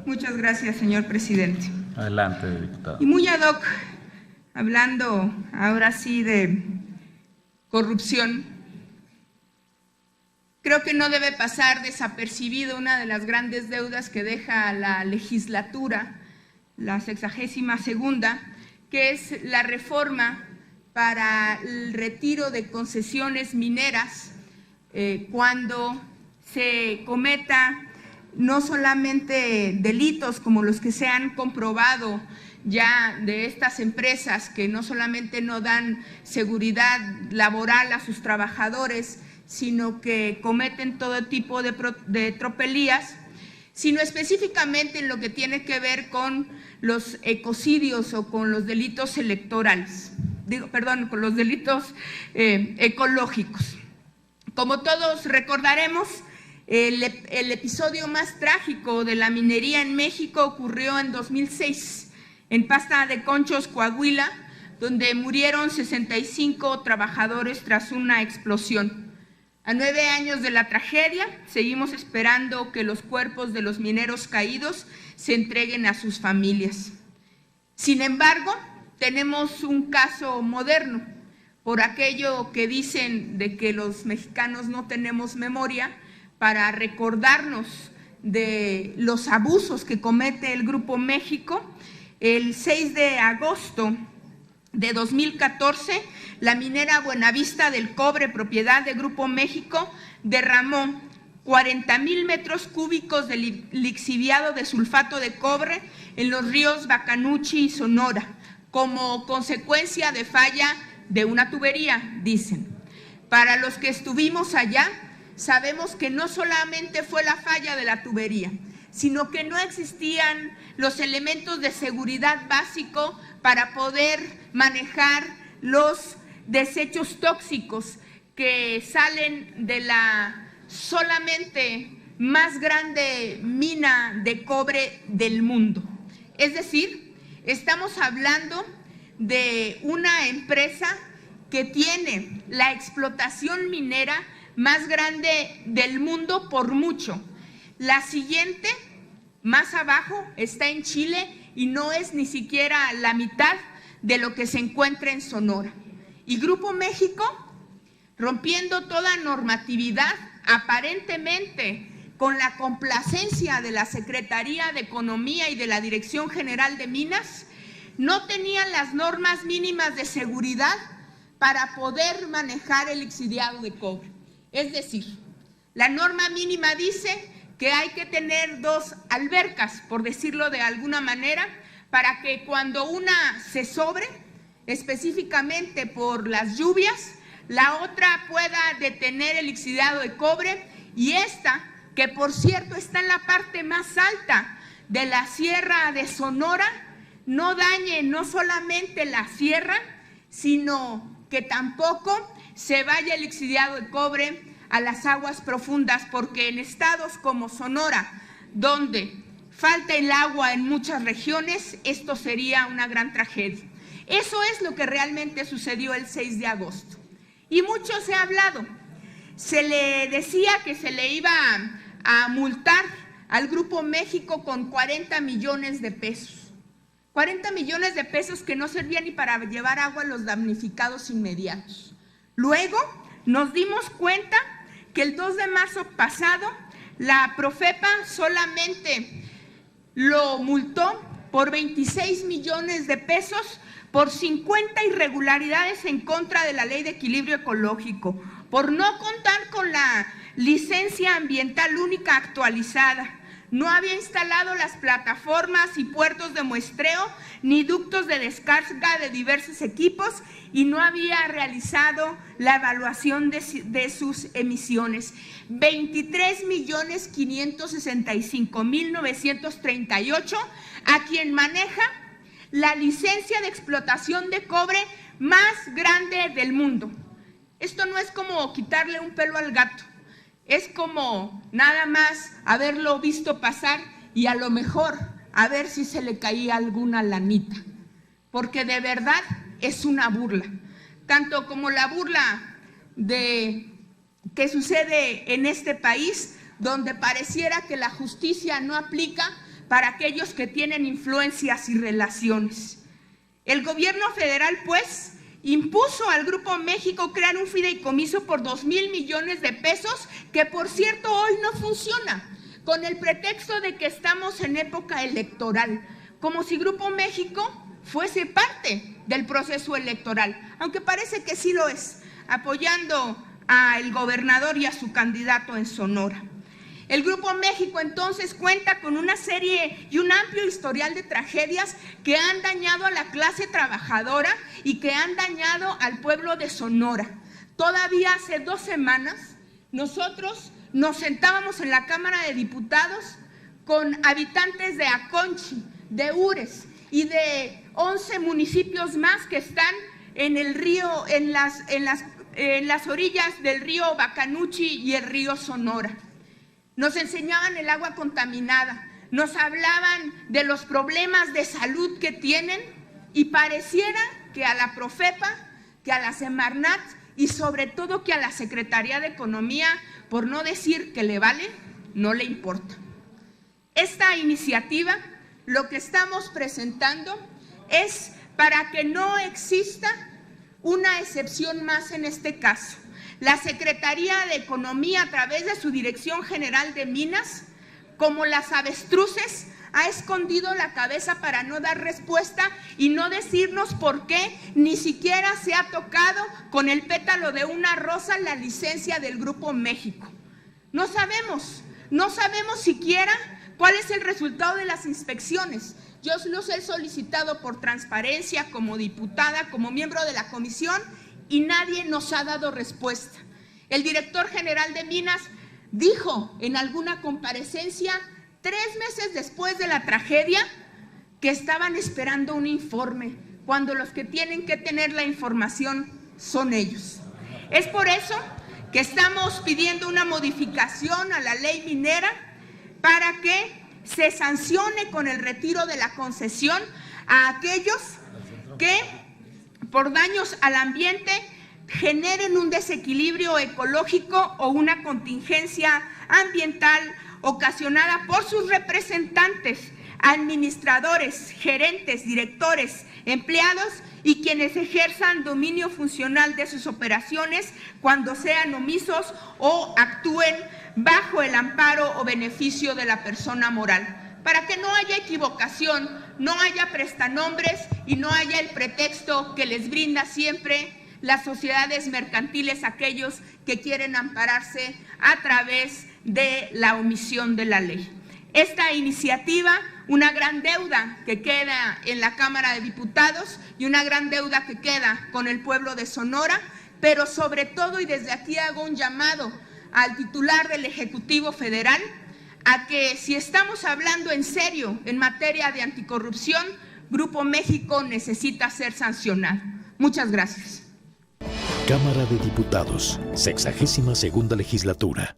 Muchas gracias, señor presidente. Adelante, diputada. Y muy ad hoc, hablando ahora sí de corrupción, creo que no debe pasar desapercibido una de las grandes deudas que deja la legislatura, la 62ª, que es la reforma para el retiro de concesiones mineras cuando se cometa no solamente delitos como los que se han comprobado ya de estas empresas que no solamente no dan seguridad laboral a sus trabajadores, sino que cometen todo tipo de tropelías, sino específicamente en lo que tiene que ver con los ecocidios o con los delitos electorales, con los delitos ecológicos. Como todos recordaremos, el episodio más trágico de la minería en México ocurrió en 2006, en Pasta de Conchos, Coahuila, donde murieron 65 trabajadores tras una explosión. A 9 años de la tragedia, seguimos esperando que los cuerpos de los mineros caídos se entreguen a sus familias. Sin embargo, tenemos un caso moderno, por aquello que dicen de que los mexicanos no tenemos memoria, para recordarnos de los abusos que comete el Grupo México. El 6 de agosto de 2014, la minera Buenavista del Cobre, propiedad de Grupo México, derramó 40,000 metros cúbicos de lixiviado de sulfato de cobre en los ríos Bacanuchi y Sonora, como consecuencia de falla de una tubería, dicen. Para los que estuvimos allá, sabemos que no solamente fue la falla de la tubería, sino que no existían los elementos de seguridad básico para poder manejar los desechos tóxicos que salen de la solamente más grande mina de cobre del mundo. Es decir, estamos hablando de una empresa que tiene la explotación minera más grande del mundo por mucho. La siguiente, más abajo, está en Chile y no es ni siquiera la mitad de lo que se encuentra en Sonora. Y Grupo México, rompiendo toda normatividad, aparentemente con la complacencia de la Secretaría de Economía y de la Dirección General de Minas, no tenían las normas mínimas de seguridad para poder manejar el lixiviado de cobre. Es decir, la norma mínima dice que hay que tener 2 albercas, por decirlo de alguna manera, para que cuando una se sobre, específicamente por las lluvias, la otra pueda detener el lixiviado de cobre, y esta, que por cierto está en la parte más alta de la Sierra de Sonora, no dañe no solamente la sierra, sino que tampoco se vaya el lixiviado de cobre a las aguas profundas, porque en estados como Sonora, donde falta el agua en muchas regiones, esto sería una gran tragedia. Eso es lo que realmente sucedió el 6 de agosto. Y mucho se ha hablado. Se le decía que se le iba a multar al Grupo México con 40 millones de pesos. 40 millones de pesos que no servían ni para llevar agua a los damnificados inmediatos. Luego nos dimos cuenta que el 2 de marzo pasado la Profepa solamente lo multó por 26 millones de pesos por 50 irregularidades en contra de la Ley de Equilibrio Ecológico, por no contar con la licencia ambiental única actualizada. No había instalado las plataformas y puertos de muestreo ni ductos de descarga de diversos equipos y no había realizado la evaluación de sus emisiones. 23.565.938 a quien maneja la licencia de explotación de cobre más grande del mundo. Esto no es como quitarle un pelo al gato. Es como nada más haberlo visto pasar y a lo mejor a ver si se le caía alguna lanita, porque de verdad es una burla, tanto como la burla que sucede en este país, donde pareciera que la justicia no aplica para aquellos que tienen influencias y relaciones. El gobierno federal, pues, impuso al Grupo México crear un fideicomiso por 2,000 millones de pesos, que por cierto hoy no funciona, con el pretexto de que estamos en época electoral, como si Grupo México fuese parte del proceso electoral, aunque parece que sí lo es, apoyando al gobernador y a su candidato en Sonora. El Grupo México entonces cuenta con una serie y un amplio historial de tragedias que han dañado a la clase trabajadora y que han dañado al pueblo de Sonora. Todavía hace 2 semanas nosotros nos sentábamos en la Cámara de Diputados con habitantes de Aconchi, de Ures y de 11 municipios más que están en el río, en las orillas del río Bacanuchi y el río Sonora. Nos enseñaban el agua contaminada, nos hablaban de los problemas de salud que tienen y pareciera que a la Profepa, que a la Semarnat y sobre todo que a la Secretaría de Economía, por no decir que le vale, no le importa. Esta iniciativa, lo que estamos presentando es para que no exista una excepción más en este caso. La Secretaría de Economía, a través de su Dirección General de Minas, como las avestruces, ha escondido la cabeza para no dar respuesta y no decirnos por qué ni siquiera se ha tocado con el pétalo de una rosa la licencia del Grupo México. No sabemos siquiera cuál es el resultado de las inspecciones. Yo los he solicitado por transparencia como diputada, como miembro de la comisión, y nadie nos ha dado respuesta. El director general de Minas dijo en alguna comparecencia 3 meses después de la tragedia que estaban esperando un informe, cuando los que tienen que tener la información son ellos. Es por eso que estamos pidiendo una modificación a la ley minera para que se sancione con el retiro de la concesión a aquellos que por daños al ambiente generen un desequilibrio ecológico o una contingencia ambiental ocasionada por sus representantes, administradores, gerentes, directores, empleados y quienes ejerzan dominio funcional de sus operaciones cuando sean omisos o actúen bajo el amparo o beneficio de la persona moral. Para que no haya equivocación, no haya prestanombres y no haya el pretexto que les brinda siempre las sociedades mercantiles, aquellos que quieren ampararse a través de la omisión de la ley. Esta iniciativa, una gran deuda que queda en la Cámara de Diputados y una gran deuda que queda con el pueblo de Sonora, pero sobre todo, y desde aquí hago un llamado al titular del Ejecutivo Federal, a que si estamos hablando en serio en materia de anticorrupción, Grupo México necesita ser sancionado. Muchas gracias. Cámara de Diputados, 62ª Legislatura.